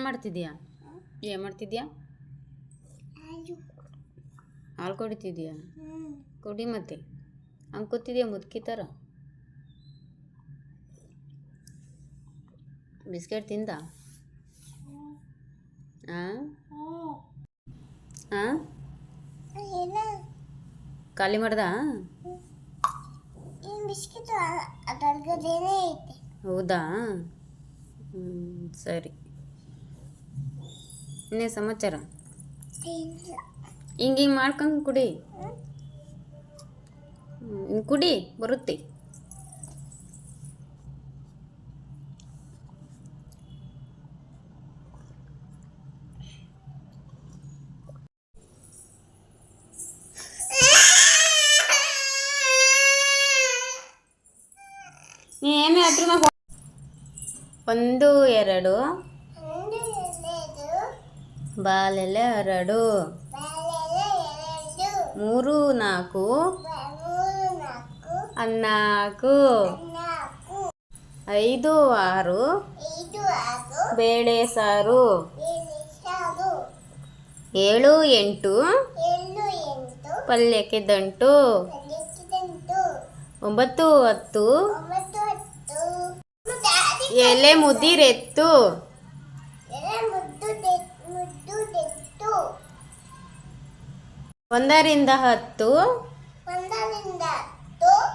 ಮಾಡ್ತಿದ್ಯಾ? ಏನು ಮಾಡ್ತಿದ್ಯಾ? ಹಾಲು ಕುಡಿತಿದ್ಯಾ? ಕುಡಿ ಮತ್ತೆ ಹಂಗೆ ಕೂತಿದ್ಯಾ ಮುದುಕಿ ಥರ. ಬಿಸ್ಕೆಟ್ ತಿಂದ? ಹಾಂ ಹಾಂ ಖಾಲಿ ಮಾಡ್ದ? ಹೌದಾ? ಸರಿ. ಇನ್ನೇ ಸಮಾಚಾರ? ಹಿಂಗೆ ಮಾಡ್ಕೊಂಡು ಕುಡಿ. ಹಿಂಗೆ ಕುಡಿ ಬರುತ್ತೆ. ಏನು ಅದ್ರ ಮ್ಯಾಗ 1 2 ಬಾಲೆಲೆ 2 3 4 4 5 6 ಬೇಳೆ ಸಾರು 7 8 ಪಲ್ಯಕ್ಕೆ ದಂಟು 9 10 ಎಲೆ ಮುದಿರೆತ್ತು 1 ರಿಂದ 10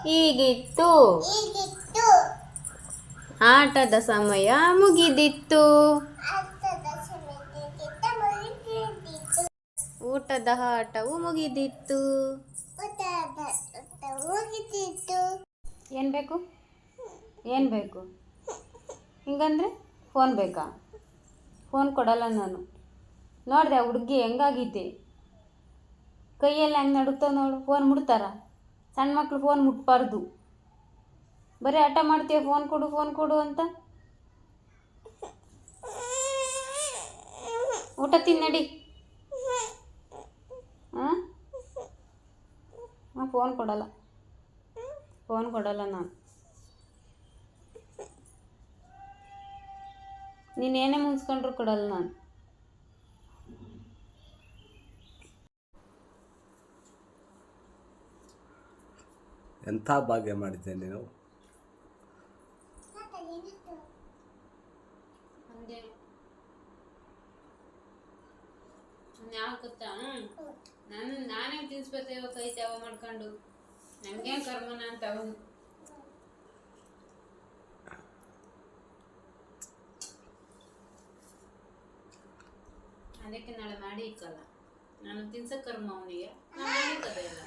ಹೀಗಿತ್ತು ಆಟದ ಸಮಯ ಮುಗಿದಿತ್ತು. ಊಟದ ಆಟವು ಮುಗಿದಿತ್ತು. ಏನು ಬೇಕು? ಏನು ಬೇಕು? ಹಿಂಗಂದ್ರೆ ಫೋನ್ ಬೇಕಾ? ಫೋನ್ ಕೊಡಲ್ಲ ನಾನು. ನೋಡಿದೆ ಹುಡುಗಿ ಹೆಂಗಾಗೈತೆ, ಕೈಯಲ್ಲಿ ಹೆಂಗೆ ನಡುಕ್ತಾವ ನೋಡು. ಫೋನ್ ಮುಡ್ತಾರ? ಸಣ್ಣ ಮಕ್ಳು ಫೋನ್ ಮುಟ್ಬಾರ್ದು. ಬರೀ ಆಟ ಮಾಡ್ತೀವಿ ಫೋನ್ ಕೊಡು ಫೋನ್ ಕೊಡು ಅಂತ. ಊಟ ತಿನ್ನಡಿ. ಹಾಂ ಫೋನ್ ಕೊಡಲ್ಲ, ಫೋನ್ ಕೊಡಲ್ಲ ನಾನು. ನೀನೇನೇ ಮುಗಿಸ್ಕೊಂಡ್ರು ಕೊಡಲ್ಲ ನಾನು. ಎಂಥ ಭಾಗ್ಯ ಮಾಡಿದ್ದೆ ನೀನು. ಯಾವ ಗೊತ್ತಾ, ನಾನೇ ತಿನ್ಸ್ಬೇಕು ಕೈ ತ್ಯಾವ ಮಾಡ್ಕೊಂಡು. ನನಗೇನು ಕರ್ಮನ ಅಂತ ಅವನು. ಅದಕ್ಕೆ ನಾಳೆ ಮಾಡಿ ಇಕ್ಕಲ್ಲ. ನಾನು ತಿನ್ಸಕ್ಕೆ ಕರ್ಮ ಅವನಿಗೆ, ನಾನು ಮಾಡಿ ಕದ ಇಲ್ಲ.